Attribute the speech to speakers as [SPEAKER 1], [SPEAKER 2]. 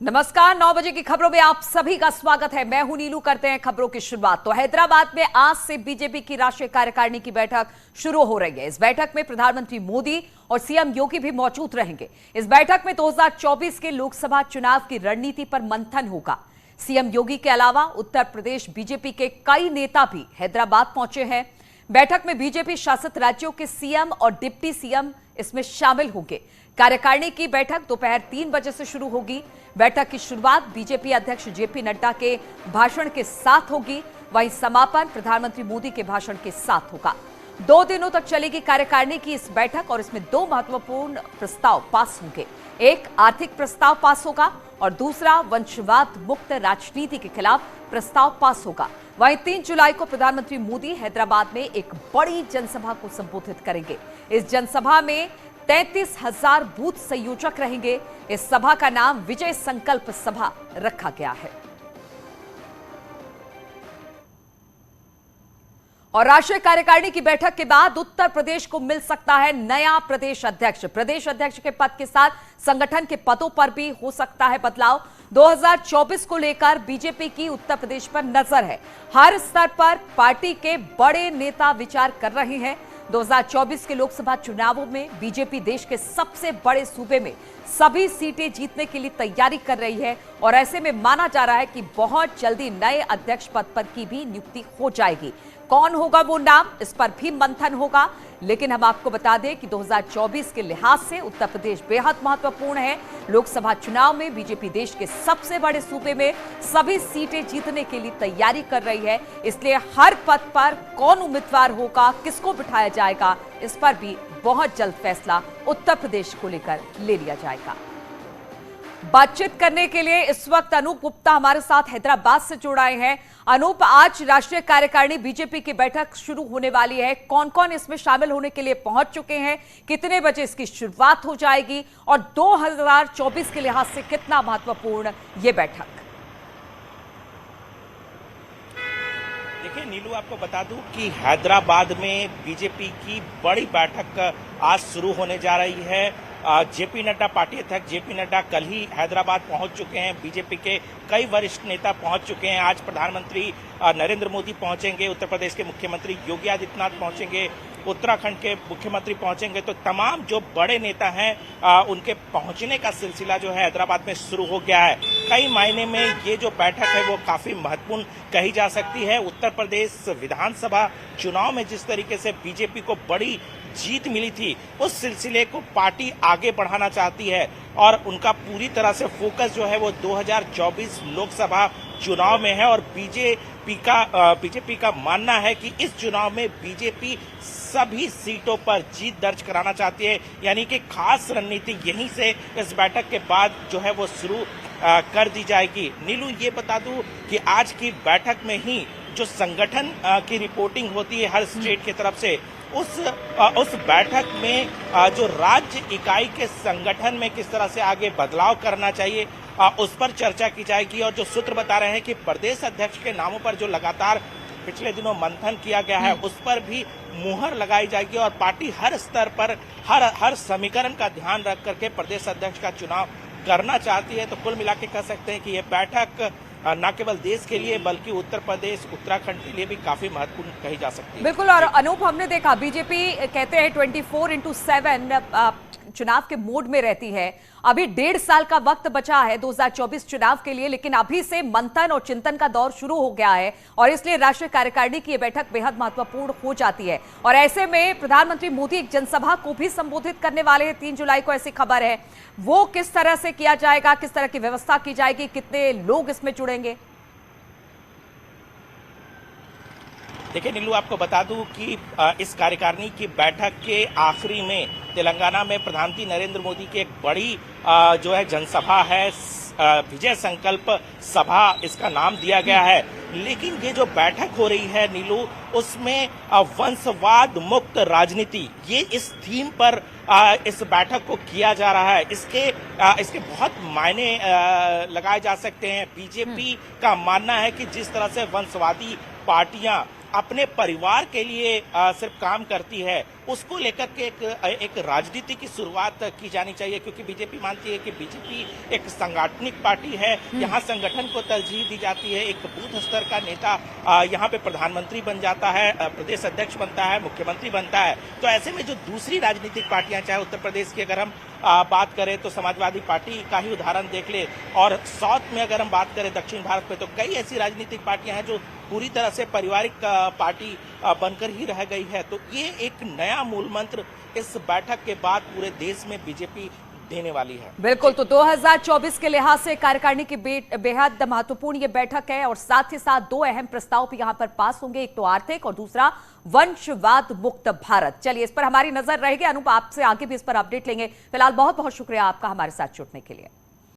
[SPEAKER 1] नमस्कार, 9 बजे की खबरों में आप सभी का स्वागत है। मैं हूं नीलू। करते हैं खबरों की शुरुआत। तो हैदराबाद में आज से बीजेपी की राष्ट्रीय कार्यकारिणी की बैठक शुरू हो रही है। इस बैठक में प्रधानमंत्री मोदी और सीएम योगी भी मौजूद रहेंगे। इस बैठक में 2024 के लोकसभा चुनाव की रणनीति पर मंथन होगा। सीएम योगी के अलावा उत्तर प्रदेश बीजेपी के कई नेता भी हैदराबाद पहुंचे हैं। बैठक में बीजेपी शासित राज्यों के सीएम और डिप्टी सीएम इसमें शामिल होंगे। कार्यकारिणी की बैठक दोपहर 3 बजे से शुरू होगी। बैठक की शुरुआत बीजेपी अध्यक्ष जेपी नड्डा के भाषण के साथ होगी, वहीं समापन प्रधानमंत्री मोदी के भाषण के साथ होगा। 2 दिनों तक चलेगी कार्यकारिणी की इस बैठक और इसमें 2 महत्वपूर्ण प्रस्ताव पास होंगे। एक आर्थिक प्रस्ताव पास होगा और दूसरा वंशवाद मुक्त राजनीति के खिलाफ प्रस्ताव पास होगा। वहीं 3 जुलाई को प्रधानमंत्री मोदी हैदराबाद में एक बड़ी जनसभा को संबोधित करेंगे। इस जनसभा में 33,000 बूथ संयोजक रहेंगे। इस सभा का नाम विजय संकल्प सभा रखा गया है। और राष्ट्रीय कार्यकारिणी की बैठक के बाद उत्तर प्रदेश को मिल सकता है नया प्रदेश अध्यक्ष। प्रदेश अध्यक्ष के पद के साथ संगठन के पदों पर भी हो सकता है बदलाव। 2024 को लेकर बीजेपी की उत्तर प्रदेश पर नजर है। हर स्तर पर पार्टी के बड़े नेता विचार कर रहे हैं। 2024 के लोकसभा चुनावों में बीजेपी देश के सबसे बड़े सूबे में सभी सीटें जीतने के लिए तैयारी कर रही है और ऐसे में माना जा रहा है कि बहुत जल्दी नए अध्यक्ष पद पर की भी नियुक्ति हो जाएगी। कौन होगा वो नाम, इस पर भी मंथन होगा। लेकिन हम आपको बता दें कि 2024 के लिहाज से उत्तर प्रदेश बेहद महत्वपूर्ण है। लोकसभा चुनाव में बीजेपी देश के सबसे बड़े सूबे में सभी सीटें जीतने के लिए तैयारी कर रही है। इसलिए हर पद पर कौन उम्मीदवार होगा, किसको बिठाया जाएगा, इस पर भी बहुत जल्द फैसला उत्तर प्रदेश को लेकर ले लिया जाएगा। बातचीत करने के लिए इस वक्त अनूप गुप्ता हमारे साथ हैदराबाद से जुड़ आए हैं। अनूप, आज राष्ट्रीय कार्यकारिणी बीजेपी की बैठक शुरू होने वाली है। कौन कौन इसमें शामिल होने के लिए पहुंच चुके हैं, कितने बजे इसकी शुरुआत हो जाएगी और 2024 के लिहाज से कितना महत्वपूर्ण ये बैठक?
[SPEAKER 2] देखिए नीलू, आपको बता दूं कि हैदराबाद में बीजेपी की बड़ी बैठक आज शुरू होने जा रही है। जेपी नड्डा, पार्टी अध्यक्ष जेपी नड्डा कल ही हैदराबाद पहुंच चुके हैं। बीजेपी के कई वरिष्ठ नेता पहुंच चुके हैं। आज प्रधानमंत्री नरेंद्र मोदी पहुंचेंगे, उत्तर प्रदेश के मुख्यमंत्री योगी आदित्यनाथ पहुंचेंगे, उत्तराखंड के मुख्यमंत्री पहुंचेंगे। तो तमाम जो बड़े नेता हैं उनके पहुंचने का सिलसिला जो है हैदराबाद में शुरू हो गया है। कई मायने में ये जो बैठक है वो काफी महत्वपूर्ण कही जा सकती है। उत्तर प्रदेश विधानसभा चुनाव में जिस तरीके से बीजेपी को बड़ी जीत मिली थी, उस सिलसिले को पार्टी आगे बढ़ाना चाहती है और उनका पूरी तरह से फोकस जो है वो 2024 लोकसभा चुनाव में है। और बीजेपी का मानना है कि इस चुनाव में बीजेपी सभी सीटों पर जीत दर्ज कराना चाहती है। यानी कि खास रणनीति यहीं से इस बैठक के बाद जो है वो शुरू कर दी जाएगी। नीलू, ये बता दूं कि आज की बैठक में ही जो संगठन की रिपोर्टिंग होती है हर स्टेट की तरफ से, उस बैठक में जो राज्य इकाई के संगठन में किस तरह से आगे बदलाव करना चाहिए उस पर चर्चा की जाएगी। और जो सूत्र बता रहे हैं कि प्रदेश अध्यक्ष के नामों पर जो लगातार पिछले दिनों मंथन किया गया है उस पर भी मुहर लगाई जाएगी और पार्टी हर स्तर पर हर समीकरण का ध्यान रख करके प्रदेश अध्यक्ष का चुनाव करना चाहती है। तो कुल मिला के कह सकते हैं कि ये बैठक न केवल देश के लिए बल्कि उत्तर प्रदेश, उत्तराखंड के लिए भी काफी महत्वपूर्ण कही जा सकती है।
[SPEAKER 1] बिल्कुल। और अनूप, हमने देखा बीजेपी कहते हैं 24/7 चुनाव के मोड में रहती है। अभी 1.5 साल का वक्त बचा है 2024 चुनाव के लिए, लेकिन अभी से मंथन और चिंतन का दौर शुरू हो गया है और इसलिए राष्ट्रीय कार्यकारिणी की यह बैठक बेहद महत्वपूर्ण हो जाती है। और ऐसे में प्रधानमंत्री मोदी एक जनसभा को भी संबोधित करने वाले हैं 3 जुलाई को, ऐसी खबर है। वो किस तरह से किया जाएगा, किस तरह की व्यवस्था की जाएगी, कितने लोग इसमें जुड़ेंगे?
[SPEAKER 2] देखिए नीलू, आपको बता दूं कि इस कार्यकारिणी की बैठक के आखिरी में तेलंगाना में प्रधानमंत्री नरेंद्र मोदी की एक बड़ी जो है जनसभा है, विजय संकल्प सभा इसका नाम दिया गया है। लेकिन ये जो बैठक हो रही है नीलू, उसमें वंशवाद मुक्त राजनीति, ये इस थीम पर इस बैठक को किया जा रहा है। इसके बहुत मायने लगाए जा सकते हैं। बीजेपी का मानना है कि जिस तरह से वंशवादी पार्टियां अपने परिवार के लिए सिर्फ काम करती है, उसको लेकर के एक राजनीति की शुरुआत की जानी चाहिए, क्योंकि बीजेपी मानती है कि बीजेपी एक सांगठनिक पार्टी है। यहाँ संगठन को तरजीह दी जाती है। एक बूथ स्तर का नेता यहाँ पे प्रधानमंत्री बन जाता है, प्रदेश अध्यक्ष बनता है, मुख्यमंत्री बनता है। तो ऐसे में जो दूसरी राजनीतिक पार्टियां, चाहे उत्तर प्रदेश की अगर हम बात करें तो समाजवादी पार्टी का ही उदाहरण देख ले, और साउथ में अगर हम बात करें दक्षिण भारत में, तो कई ऐसी राजनीतिक पार्टियां हैं जो पूरी तरह से पारिवारिक पार्टी बनकर ही रह गई है। तो ये एक नया मूल मंत्र इस बैठक के बाद पूरे देश में बीजेपी देने वाली है।
[SPEAKER 1] बिल्कुल, तो 2024 के लिहाज से कार्यकारिणी की बेहद महत्वपूर्ण ये बैठक है, और साथ ही साथ दो अहम प्रस्ताव भी यहां पर पास होंगे, एक तो आर्थिक और दूसरा वंशवाद मुक्त भारत। चलिए, इस पर हमारी नजर रहेगी। अनूप, आपसे आगे भी इस पर अपडेट लेंगे। फिलहाल बहुत बहुत शुक्रिया आपका हमारे साथ जुड़ने के लिए।